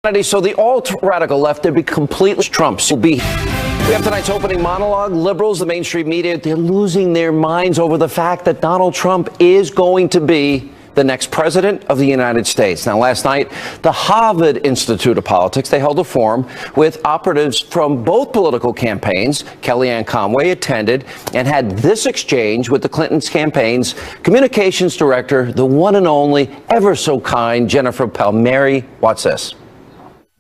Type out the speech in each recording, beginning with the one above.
So the alt-radical left, they'd be completely Trump's. We have tonight's opening monologue. Liberals, the mainstream media, they're losing their minds over the fact that Donald Trump is going to be the next president of the United States. Now, last night, the Harvard Institute of Politics, they held a forum with operatives from both political campaigns. Kellyanne Conway attended and had this exchange with the Clinton's campaign's communications director, the one and only, ever so kind, Jennifer Palmieri. Watch this.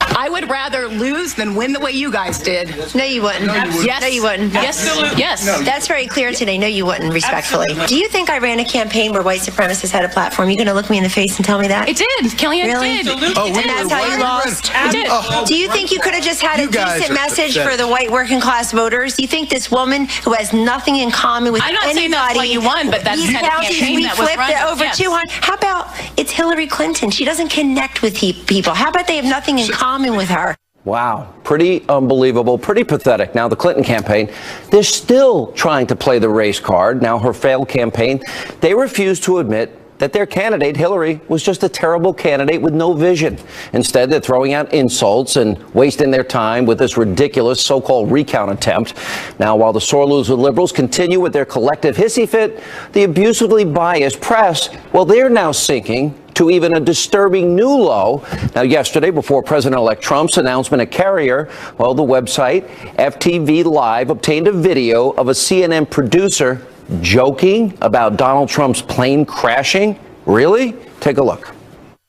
I would rather lose than win the way you guys did. No, you wouldn't. Yes. No, you wouldn't. Yes. Yes. No, that's very clear today. No, you wouldn't, respectfully. Absolutely. Do you think I ran a campaign where white supremacists had a platform? You going to look me in the face and tell me that? It did. Kellyanne really? did. Oh, and that's how you lost? It did. Do you think you could have just had a decent message for the white working class voters? Do you think this woman who has nothing in common with anybody... I'm not saying that's why you won, but that's kind of campaign that was run. We flipped it over 200. How about it's Hillary Clinton? She doesn't connect with people. How about they have nothing in common with her? Wow, pretty unbelievable, pretty pathetic. Now, the Clinton campaign, they're still trying to play the race card. Now, her failed campaign, they refuse to admit that their candidate, Hillary, was just a terrible candidate with no vision. Instead, they're throwing out insults and wasting their time with this ridiculous so-called recount attempt. Now, while the sore loser liberals continue with their collective hissy fit, the abusively biased press, well, they're now sinking to even a disturbing new low. Now, yesterday, before President-elect Trump's announcement at Carrier, well, the website FTV Live obtained a video of a CNN producer joking about Donald Trump's plane crashing. Really? Take a look.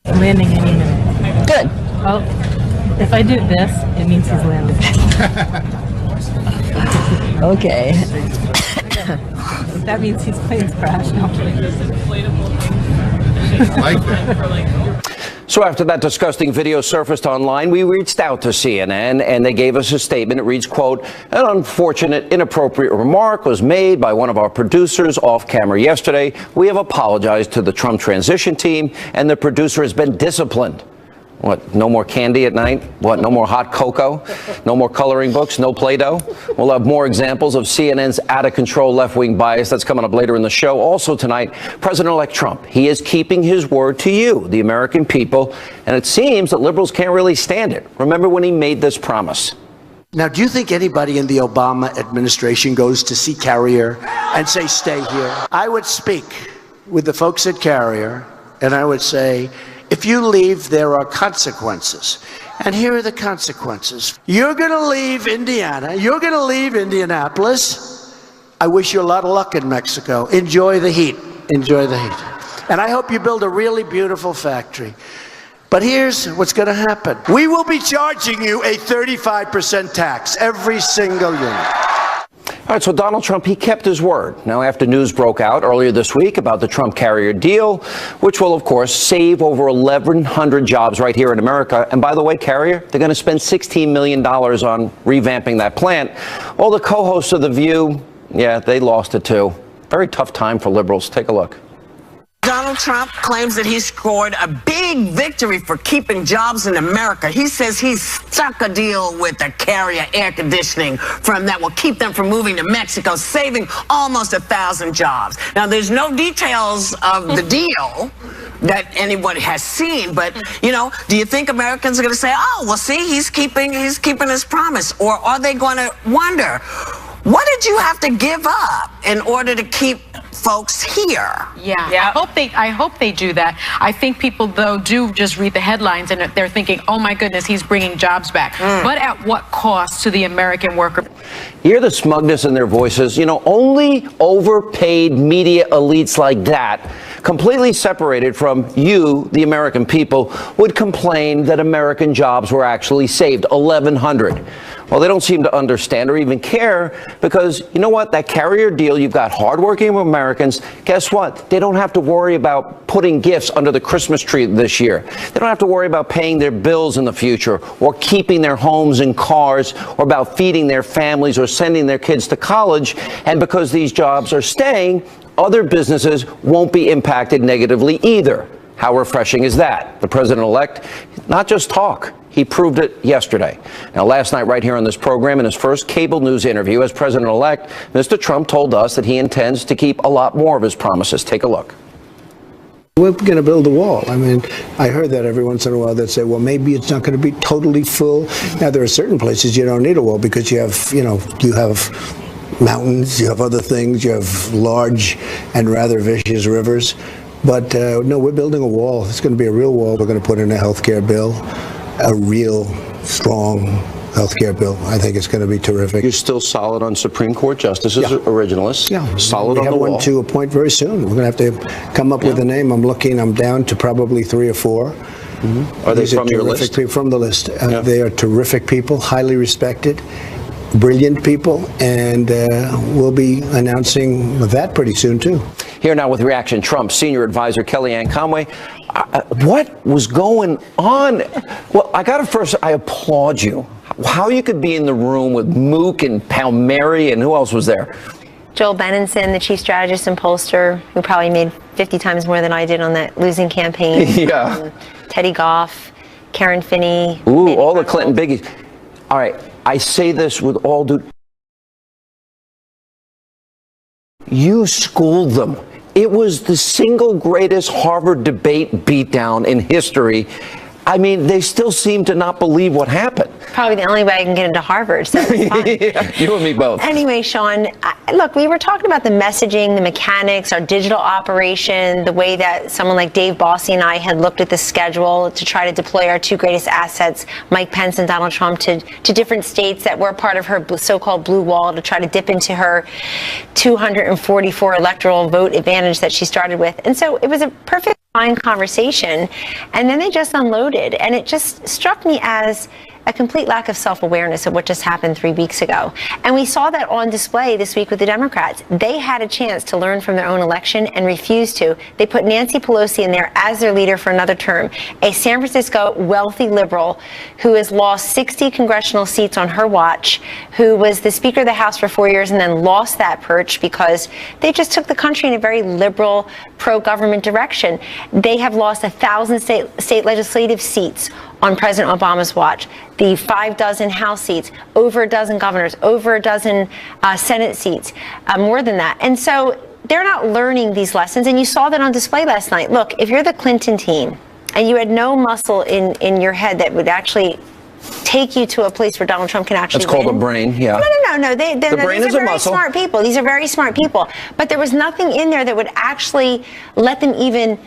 Landing any minute. Good. Well, if I do this, it means he's landing. Okay. That means his plane's crashed. So after that disgusting video surfaced online, we reached out to CNN and they gave us a statement. It reads, quote, an unfortunate, inappropriate remark was made by one of our producers off camera yesterday. We have apologized to the Trump transition team and the producer has been disciplined. What, no more candy at night? What, no more hot cocoa? No more coloring books? No Play-Doh? We'll have more examples of CNN's out-of-control left-wing bias. That's coming up later in the show. Also tonight, President-elect Trump, he is keeping his word to you, the American people, and it seems that liberals can't really stand it. Remember when he made this promise? Now, do you think anybody in the Obama administration goes to see Carrier and say, stay here? I would speak with the folks at Carrier, and I would say, if you leave, there are consequences. And here are the consequences. You're going to leave Indiana. You're going to leave Indianapolis. I wish you a lot of luck in Mexico. Enjoy the heat. Enjoy the heat. And I hope you build a really beautiful factory. But here's what's going to happen. We will be charging you a 35% tax, every single unit. All right, so Donald Trump, he kept his word. Now, after news broke out earlier this week about the Trump Carrier deal, which will, of course, save over 1,100 jobs right here in America. And by the way, Carrier, they're going to spend $16 million on revamping that plant. All the co-hosts of The View, yeah, they lost it too. Very tough time for liberals. Take a look. Donald Trump claims that he scored a big victory for keeping jobs in America. He says he's struck a deal with the Carrier air conditioning firm that will keep them from moving to Mexico, saving almost 1,000 jobs. Now, there's no details of the deal that anyone has seen, but, you know, do you think Americans are going to say, oh, well, see, he's keeping his promise? Or are they going to wonder, what did you have to give up in order to keep folks here? Yeah. I hope they do that. I think people, though, do just read the headlines and they're thinking, oh my goodness, he's bringing jobs back. But at what cost to the American worker? You hear the smugness in their voices. You know, only overpaid media elites like that, completely separated from you, the American people, would complain that American jobs were actually saved, 1,100. Well, they don't seem to understand or even care because, you know what, that Carrier deal, you've got hardworking Americans. Guess what? They don't have to worry about putting gifts under the Christmas tree this year. They don't have to worry about paying their bills in the future or keeping their homes and cars or about feeding their families or sending their kids to college. And because these jobs are staying, other businesses won't be impacted negatively either. How refreshing is that? The president-elect, not just talk. He proved it yesterday. Now, last night, right here on this program, in his first cable news interview as president-elect, Mr. Trump told us that he intends to keep a lot more of his promises. Take a look. We're going to build a wall. I mean, I heard that every once in a while. They'd say, well, maybe it's not going to be totally full. Now, there are certain places you don't need a wall because you have, you have mountains, you have other things, you have large and rather vicious rivers. But no, we're building a wall. It's going to be a real wall. We're going to put in a health care bill, a real strong health care bill. I think it's going to be terrific. You're still solid on Supreme Court justices, originalists. Yeah, solid on the wall. We have one to appoint very soon. We're going to have to come up with a name. I'm down to probably 3 or 4. Are they from your list? People from the list. They are terrific people, highly respected, brilliant people, and we'll be announcing that pretty soon, too. Here now with reaction, Trump's senior advisor, Kellyanne Conway. What was going on? Well, I applaud you. How you could be in the room with Mook and Palmieri and who else was there? Joel Benenson, the chief strategist and pollster, who probably made 50 times more than I did on that losing campaign. Yeah. Teddy Goff, Karen Finney. Ooh, all the Clinton biggies. All right, I say this with all due. You schooled them. It was the single greatest Harvard debate beatdown in history. I mean, they still seem to not believe what happened. Probably the only way I can get into Harvard, so it's fine. Yeah, you and me both. Anyway, Sean, look, we were talking about the messaging, the mechanics, our digital operation, the way that someone like Dave Bossie and I had looked at the schedule to try to deploy our 2 greatest assets, Mike Pence and Donald Trump, to different states that were part of her so-called blue wall to try to dip into her 244 electoral vote advantage that she started with. And so it was a perfect fine conversation, and then they just unloaded, and it just struck me as a complete lack of self-awareness of what just happened 3 weeks ago. And we saw that on display this week with the Democrats. They had a chance to learn from their own election and refused to. They put Nancy Pelosi in there as their leader for another term, a San Francisco wealthy liberal who has lost 60 congressional seats on her watch, who was the Speaker of the House for 4 years and then lost that perch because they just took the country in a very liberal, pro-government direction. They have lost 1,000 state legislative seats on President Obama's watch, the 6 House seats, over a dozen governors, over a dozen Senate seats, more than that. And so they're not learning these lessons, and you saw that on display last night. Look, if you're the Clinton team and you had no muscle in your head that would actually take you to a place where Donald Trump can actually win. That's called a brain, yeah. No. The brain is a muscle. These are very smart people. These are very smart people. But there was nothing in there that would actually let them even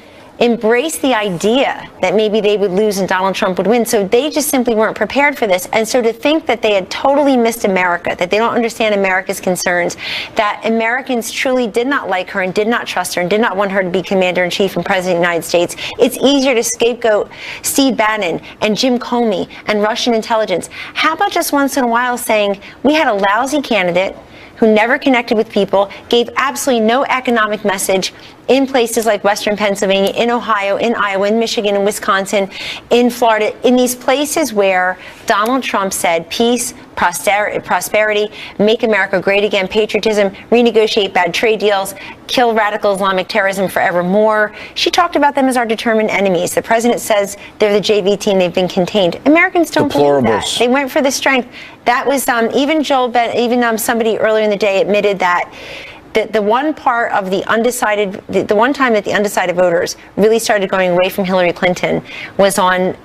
embrace the idea that maybe they would lose and Donald Trump would win. So they just simply weren't prepared for this. And so to think that they had totally missed America, that they don't understand America's concerns, that Americans truly did not like her and did not trust her and did not want her to be commander-in-chief and president of the United States. It's easier to scapegoat Steve Bannon and Jim Comey and Russian intelligence. How about just once in a while saying, we had a lousy candidate who never connected with people, gave absolutely no economic message in places like Western Pennsylvania, in Ohio, in Iowa, in Michigan, in Wisconsin, in Florida, in these places where Donald Trump said peace, prosperity, make America great again, patriotism, renegotiate bad trade deals, kill radical Islamic terrorism forevermore. She talked about them as our determined enemies. The president says they're the JV team, they've been contained. Americans don't believe that. They went for the strength. That was even somebody earlier in the day admitted that the one part of the undecided, the one time that the undecided voters really started going away from Hillary Clinton was on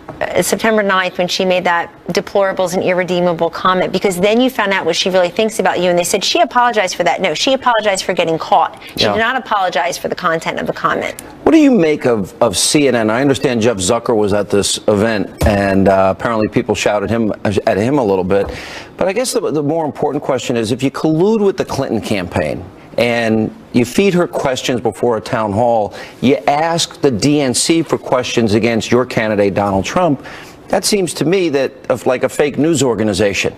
September 9th when she made that deplorables and irredeemable comment, because then you found out what she really thinks about you. And they said she apologized for that. No, she apologized for getting caught. She did not apologize for the content of the comment. What do you make of CNN? I understand Jeff Zucker was at this event, and apparently people shouted at him a little bit. But I guess the more important question is, if you collude with the Clinton campaign and you feed her questions before a town hall, you ask the DNC for questions against your candidate, Donald Trump, that seems to me that of like a fake news organization.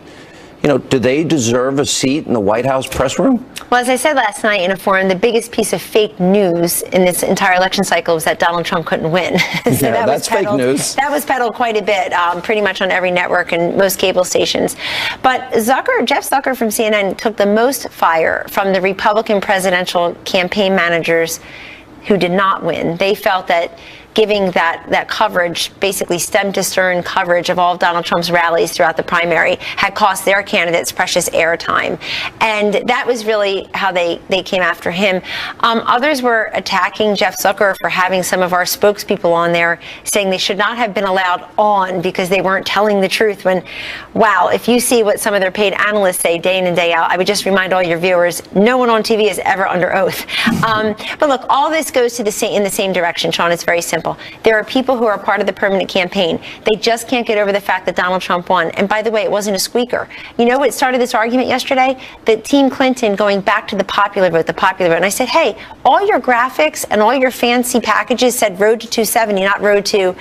You know, do they deserve a seat in the White House press room? Well, as I said last night in a forum, the biggest piece of fake news in this entire election cycle was that Donald Trump couldn't win. So yeah, that's fake news. That was peddled quite a bit, pretty much on every network and most cable stations. But Jeff Zucker from CNN took the most fire from the Republican presidential campaign managers who did not win. They felt that giving that coverage, basically stem to stern coverage of all of Donald Trump's rallies throughout the primary, had cost their candidates precious airtime. And that was really how they came after him. Others were attacking Jeff Zucker for having some of our spokespeople on there, saying they should not have been allowed on because they weren't telling the truth. When, wow, if you see what some of their paid analysts say day in and day out, I would just remind all your viewers, no one on TV is ever under oath. But look, all this goes to in the same direction, Sean. It's very simple. There are people who are part of the permanent campaign. They just can't get over the fact that Donald Trump won. And by the way, it wasn't a squeaker. You know what started this argument yesterday? That Team Clinton going back to the popular vote, And I said, hey, all your graphics and all your fancy packages said road to 270, not road to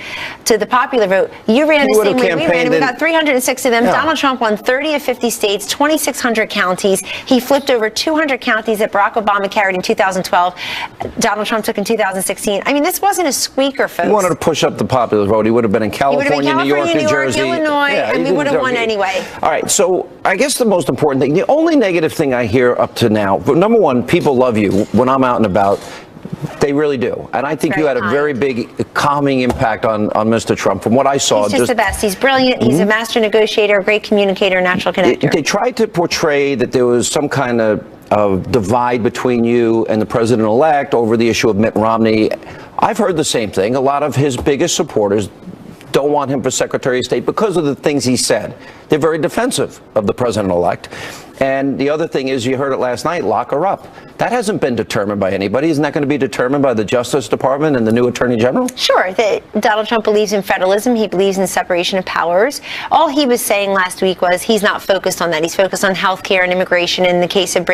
the popular vote. You ran the same way we ran, and we got 306 of them. Yeah. Donald Trump won 30 of 50 states, 2,600 counties. He flipped over 200 counties that Barack Obama carried in 2012. Donald Trump took in 2016. I mean, this wasn't a squeaker, folks. He wanted to push up the popular vote. He would have been in California, New York, New Jersey, Illinois, and we would have won anyway. All right, so I guess the most important thing, the only negative thing I hear up to now, number one, people love you when I'm out and about. They really do. And I think you had a very big calming impact on Mr. Trump. From what I saw. He's just the best. He's brilliant. He's a master negotiator, a great communicator, natural connector. They tried to portray that there was some kind of divide between you and the president-elect over the issue of Mitt Romney. I've heard the same thing. A lot of his biggest supporters don't want him for Secretary of State because of the things he said. They're very defensive of the president-elect. And the other thing is, you heard it last night, lock her up. That hasn't been determined by anybody. Isn't that going to be determined by the Justice Department and the new Attorney General? Sure. Donald Trump believes in federalism. He believes in separation of powers. All he was saying last week was he's not focused on that. He's focused on health care and immigration in the case of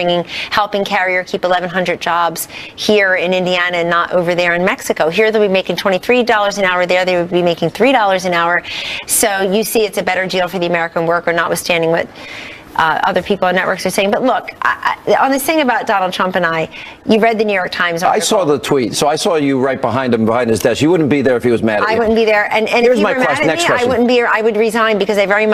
helping Carrier keep 1,100 jobs here in Indiana and not over there in Mexico. Here they'll be making $23 an hour. There they would be making $3 an hour. So you see it's a better deal for the American worker, notwithstanding what other people on networks are saying. But look, on this thing about Donald Trump and you read the New York Times article. I saw the tweet, so I saw you right behind him, behind his desk. You wouldn't be there if he was mad at you. I wouldn't be there. And here's if my you were mad at me, question. I wouldn't be here. I would resign because I very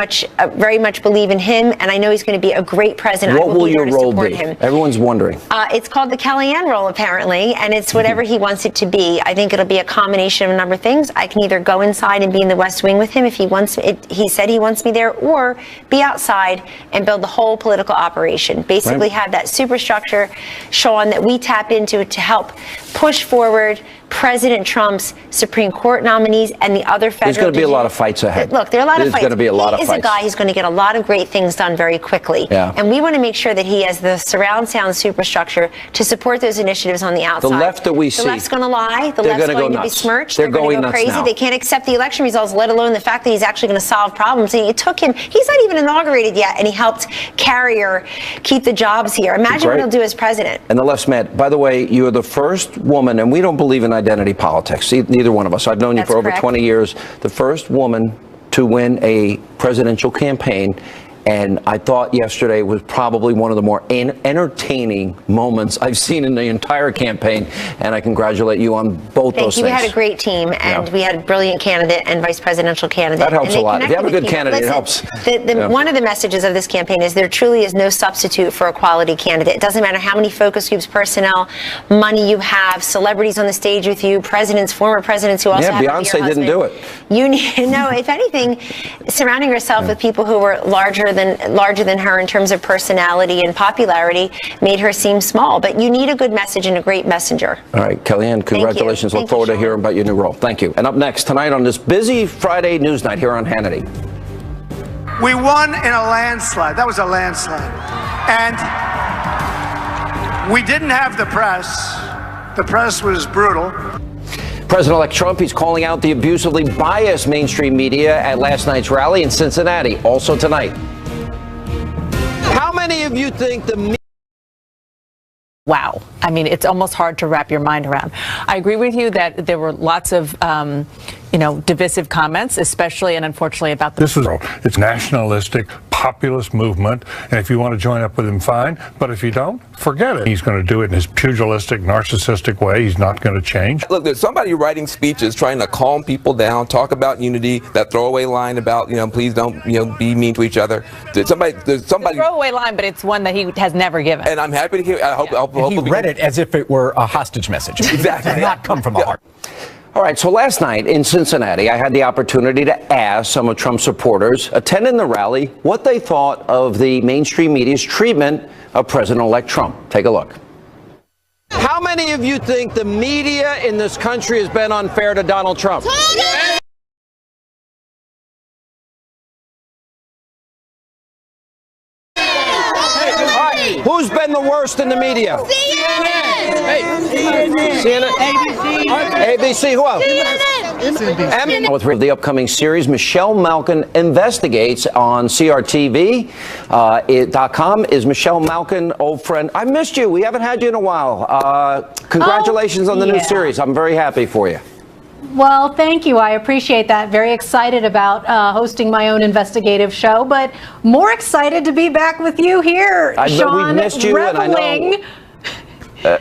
much believe in him, and I know he's going to be a great president. What will your role be? Everyone's wondering. It's called the Kellyanne role, apparently, and it's whatever he wants it to be. I think it'll be a combination of a number of things. I can either go inside and be in the West Wing with him if he wants it. He said he wants me there, or be outside and build the whole political operation. Basically have that superstructure, Sean, that we tap into to help push forward President Trump's Supreme Court nominees and the other federal. There's going to be a lot of fights ahead. Look, there are a lot of fights. There's going to be a lot of fights. He is a guy who's going to get a lot of great things done very quickly. Yeah. And we want to make sure that he has the surround sound superstructure to support those initiatives on the outside. The left that we see. The left's going to lie. The left's going to be smirched. They're going to go crazy. They can't accept the election results, let alone the fact that he's actually going to solve problems. And it took him, he's not even inaugurated yet, and he helped Carrier keep the jobs here. Imagine what he'll do as president. And the left's mad. By the way, you're the first woman, and we don't believe in identity politics. Neither one of us. I've known you for over 20 years. The first woman to win a presidential campaign. And I thought yesterday was probably one of the more entertaining moments I've seen in the entire campaign. And I congratulate you on both those things. We had a great team, and we had a brilliant candidate and vice presidential candidate. That helps a lot. If you have a good candidate, it helps. One of the messages of this campaign is there truly is no substitute for a quality candidate. It doesn't matter how many focus groups, personnel, money you have, celebrities on the stage with you, presidents, former presidents who also have Beyonce didn't do it. You need if anything, surrounding yourself with people who were larger than her in terms of personality and popularity made her seem small. But you need a good message and a great messenger. All right, Kellyanne, congratulations. Look forward to hearing about your new role. Thank you. And up next tonight on this busy Friday news night here on Hannity. We won in a landslide. That was a landslide. And we didn't have the press. The press was brutal. President-elect Trump, he's calling out the abusively biased mainstream media at last night's rally in Cincinnati, also tonight. How many of you think the media... Wow. I mean, it's almost hard to wrap your mind around. I agree with you that there were lots of, divisive comments, especially and unfortunately about the... It's nationalistic, populist movement, and if you want to join up with him, fine. But if you don't, forget it. He's going to do it in his pugilistic, narcissistic way. He's not going to change. Look, there's somebody writing speeches trying to calm people down, talk about unity, that throwaway line about, please don't, be mean to each other. There's somebody. It's a throwaway line, but it's one that he has never given. And I'm happy to hear. I hope he read it as if it were a hostage message. Exactly. It did not come from the heart. All right, so last night in Cincinnati, I had the opportunity to ask some of Trump's supporters attending the rally what they thought of the mainstream media's treatment of President-elect Trump. Take a look. How many of you think the media in this country has been unfair to Donald Trump? Who's been the worst in the media? CNN. Hey, CNN. ABC. Who else? CNN. With the upcoming series, Michelle Malkin Investigates on CRTV.com. Is Michelle Malkin, old friend? I missed you. We haven't had you in a while. Congratulations on the new series. I'm very happy for you. Well, thank you. I appreciate that. Very excited about hosting my own investigative show, but more excited to be back with you here, Sean. We missed you, and I know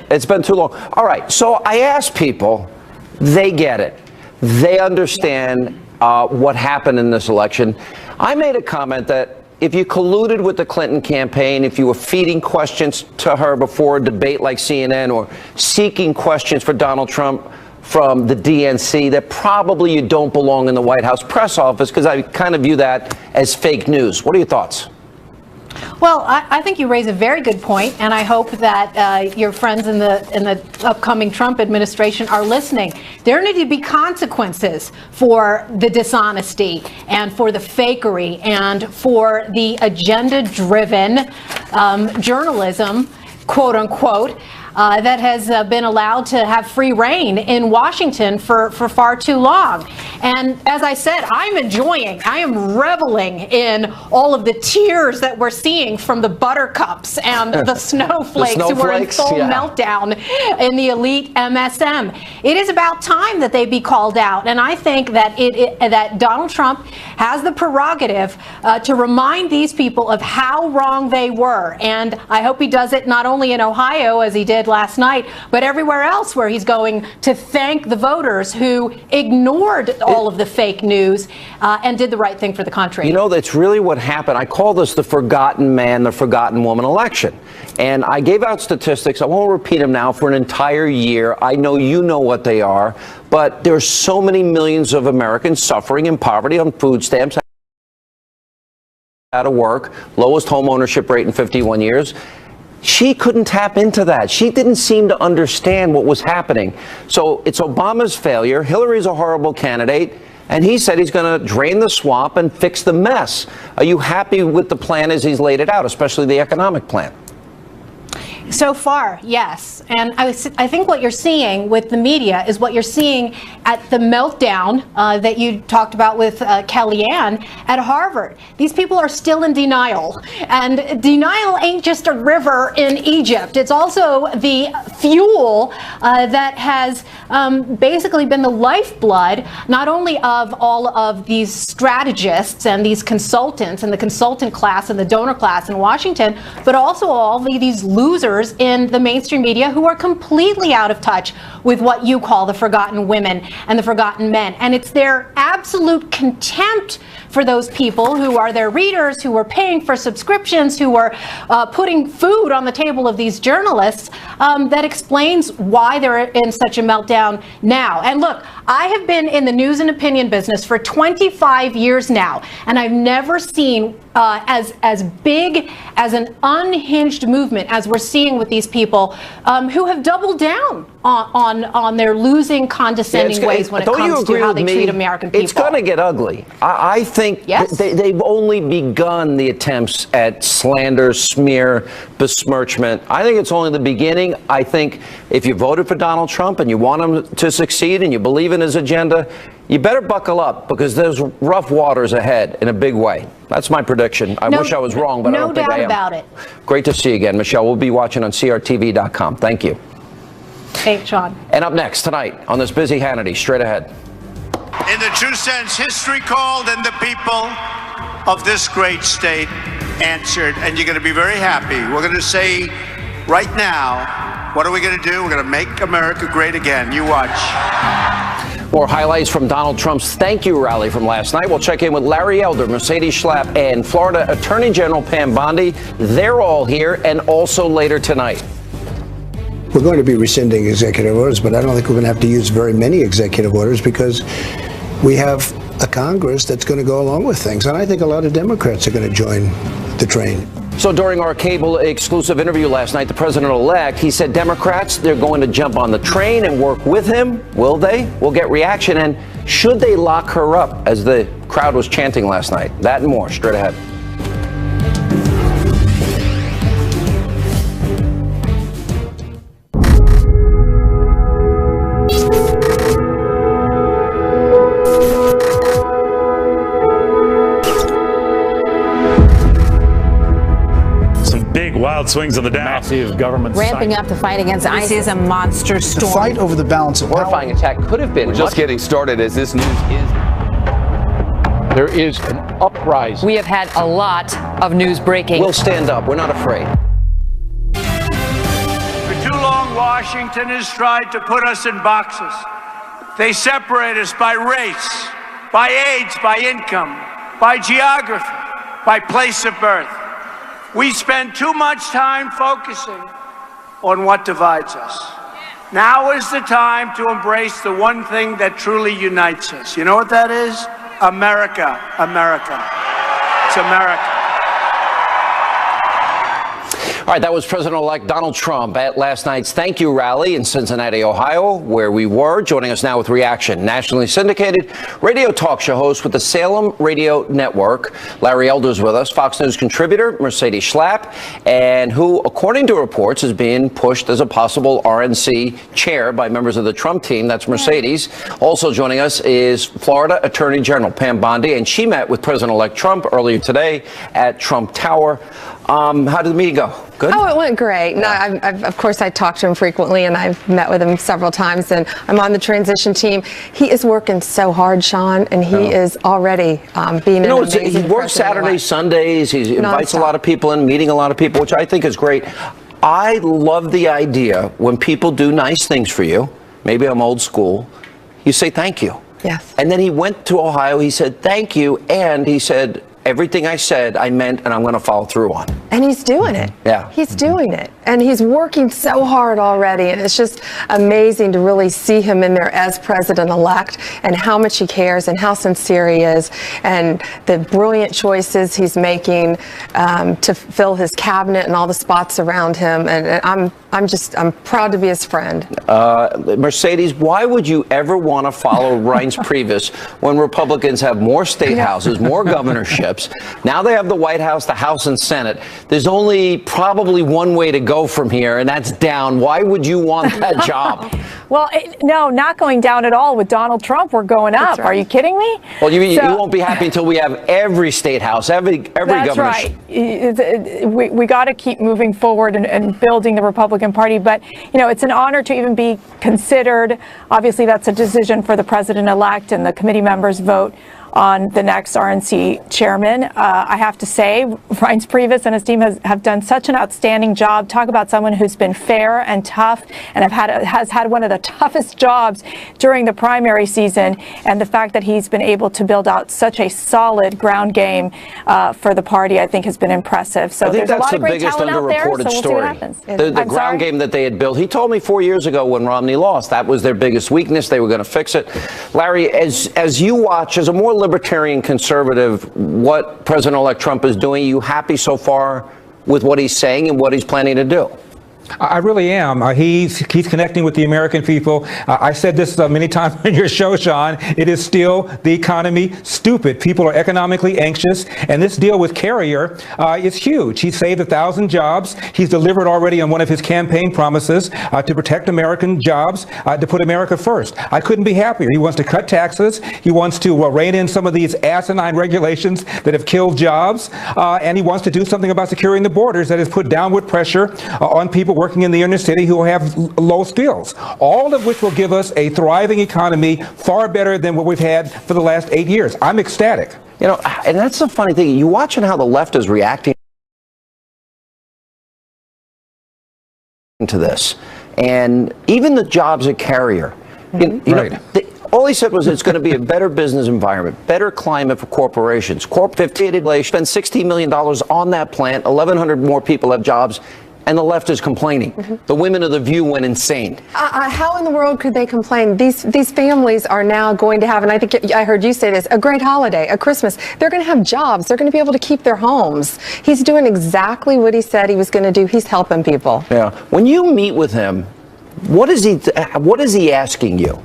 it's been too long. All right, so I asked people, they get it. They understand what happened in this election. I made a comment that if you colluded with the Clinton campaign, if you were feeding questions to her before a debate like CNN or seeking questions for Donald Trump from the DNC, that probably you don't belong in the White House press office, because I kind of view that as fake news. What are your thoughts? Well, I think you raise a very good point, and I hope that your friends in the upcoming Trump administration are listening. There need to be consequences for the dishonesty and for the fakery and for the agenda-driven journalism, quote unquote, that has been allowed to have free reign in Washington for far too long. And as I said, I am reveling in all of the tears that we're seeing from the buttercups and the snowflakes who are in full meltdown in the elite MSM. It is about time that they be called out. And I think that that Donald Trump has the prerogative to remind these people of how wrong they were. And I hope he does it not only in Ohio, as he did last night, but everywhere else where he's going to thank the voters who ignored all of the fake news and did the right thing for the country. You know, that's really what happened. I call this the forgotten man, the forgotten woman election. And I gave out statistics. I won't repeat them now for an entire year. I know you know what they are, but there's so many millions of Americans suffering in poverty on food stamps, out of work, lowest home ownership rate in 51 years. She couldn't tap into that. She didn't seem to understand what was happening. So it's Obama's failure. Hillary's a horrible candidate. And he said he's going to drain the swamp and fix the mess. Are you happy with the plan as he's laid it out, especially the economic plan? So far, yes. And I think what you're seeing with the media is what you're seeing at the meltdown that you talked about with Kellyanne at Harvard. These people are still in denial. And denial ain't just a river in Egypt. It's also the fuel that has basically been the lifeblood, not only of all of these strategists and these consultants and the consultant class and the donor class in Washington, but also all these losers in the mainstream media who are completely out of touch with what you call the forgotten women and the forgotten men. And it's their absolute contempt for those people who are their readers, who are paying for subscriptions, who are putting food on the table of these journalists that explains why they're in such a meltdown now. And look, I have been in the news and opinion business for 25 years now, and I've never seen as big as an unhinged movement as we're seeing with these people who have doubled down on their losing, condescending ways when it comes to how they treat American people. It's going to get ugly. I think they've only begun the attempts at slander, smear, besmirchment. I think it's only the beginning. I think if you voted for Donald Trump and you want him to succeed and you believe in his agenda, you better buckle up, because there's rough waters ahead in a big way. That's my prediction. I wish I was wrong, but I don't think I am. No doubt about it. Great to see you again, Michelle. We'll be watching on CRTV.com. Thank you. Thanks, Sean. And up next tonight on this busy Hannity, straight ahead. In the true sense, history called and the people of this great state answered, and you're going to be very happy. We're going to say right now, what are we going to do? We're going to make America great again. You watch. More highlights from Donald Trump's thank you rally from last night. We'll check in with Larry Elder, Mercedes Schlapp, and Florida Attorney General Pam Bondi. They're all here, and also later tonight. we're going to be rescinding executive orders, but I don't think we're going to have to use very many executive orders because we have a Congress that's going to go along with things. And I think a lot of Democrats are going to join the train. So during our cable exclusive interview last night, the president-elect, he said Democrats, they're going to jump on the train and work with him. Will they? We'll get reaction. And should they lock her up, as the crowd was chanting last night? That and more straight ahead. Wild swings of the Dow. Massive government ramping up the fight against ISIS. This is a monster storm. The fight over the balance of power. Horrifying attack could have been. We're just getting started as this news is. There is an uprising. We have had a lot of news breaking. We'll stand up. We're not afraid. For too long, Washington has tried to put us in boxes. They separate us by race, by age, by income, by geography, by place of birth. We spend too much time focusing on what divides us. Now is the time to embrace the one thing that truly unites us. You know what that is? America, America. It's America. All right, that was President-elect Donald Trump at last night's Thank You rally in Cincinnati, Ohio, where we were. Joining us now with reaction, nationally syndicated radio talk show host with the Salem Radio Network, Larry Elder's with us, Fox News contributor Mercedes Schlapp, and who, according to reports, is being pushed as a possible RNC chair by members of the Trump team. That's Mercedes. Also joining us is Florida Attorney General Pam Bondi, and she met with President-elect Trump earlier today at Trump Tower. How did the meeting go? Good? Oh, it went great. No, of course, I talk to him frequently, and I've met with him several times, and I'm on the transition team. He is working so hard, Sean, and he is already being an amazing he works Saturdays, Sundays. He invites a lot of people in, meeting a lot of people, which I think is great. I love the idea when people do nice things for you. Maybe I'm old school. You say thank you. Yes. And then he went to Ohio. He said thank you, and he said, everything I said, I meant, and I'm going to follow through on. And he's doing it. Yeah. He's doing it. And he's working so hard already. And it's just amazing to really see him in there as president-elect and how much he cares and how sincere he is and the brilliant choices he's making to fill his cabinet and all the spots around him. And I'm proud to be his friend. Mercedes, why would you ever want to follow Reince Priebus when Republicans have more state houses, more governorships? Now they have the White House, the House, and Senate. There's only probably one way to go from here, and that's down. Why would you want that job? Well, no, not going down at all. With Donald Trump, we're going up. Right. Are you kidding me? Well, you won't be happy until we have every state house, every that's governorship. Right. We got to keep moving forward and building the Republican Party. But, it's an honor to even be considered. Obviously, that's a decision for the president-elect, and the committee members vote on the next RNC chairman. I have to say, Reince Priebus and his team have done such an outstanding job. Talk about someone who's been fair and tough and has had one of the toughest jobs during the primary season. And the fact that he's been able to build out such a solid ground game for the party, I think, has been impressive. So there's a lot of great talent out there, so we'll see what happens. The ground game that they had built. He told me 4 years ago when Romney lost, that was their biggest weakness. They were going to fix it. Larry, as you watch, as a more libertarian conservative, what President-elect Trump is doing, are you happy so far with what he's saying and what he's planning to do? I really am. He's connecting with the American people. I said this many times on your show, Sean. It is still the economy stupid. People are economically anxious, and this deal with Carrier is huge. He saved 1,000 jobs. He's delivered already on one of his campaign promises to protect American jobs, to put America first. I couldn't be happier. He wants to cut taxes. He wants to rein in some of these asinine regulations that have killed jobs, and he wants to do something about securing the borders that has put downward pressure on people working in the inner city who have low skills, all of which will give us a thriving economy far better than what we've had for the last 8 years. I'm ecstatic. And that's the funny thing. You watching how the left is reacting to this, and even the jobs at Carrier. All he said was it's going to be a better business environment, better climate for corporations. Corp 50 spend $16 million on that plant. 1,100 more people have jobs. and the left is complaining. The women of The View went insane. How in the world could they complain? These families are now going to have, and I think I heard you say this, a great holiday, a Christmas. They're going to have jobs. They're going to be able to keep their homes. He's doing exactly what he said he was going to do. He's helping people. Yeah. When you meet with him, what is he asking you?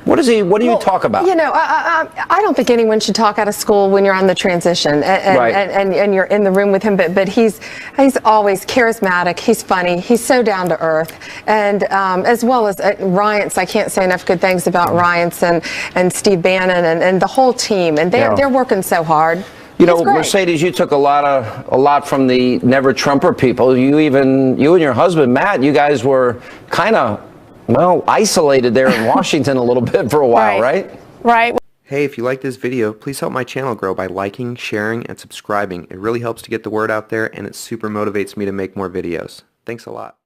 What do you talk about? You know, I don't think anyone should talk out of school when you're on the transition and you're in the room with him. But he's always charismatic. He's funny. He's so down to earth. And as well as Ryance, I can't say enough good things about Ryance and Steve Bannon and the whole team. And they're working so hard. You know, Mercedes, you took a lot from the Never Trumper people. You and your husband Matt, you guys were kind of, well, isolated there in Washington a little bit for a while, right? Right. Hey, if you like this video, please help my channel grow by liking, sharing, and subscribing. It really helps to get the word out there, and it super motivates me to make more videos. Thanks a lot.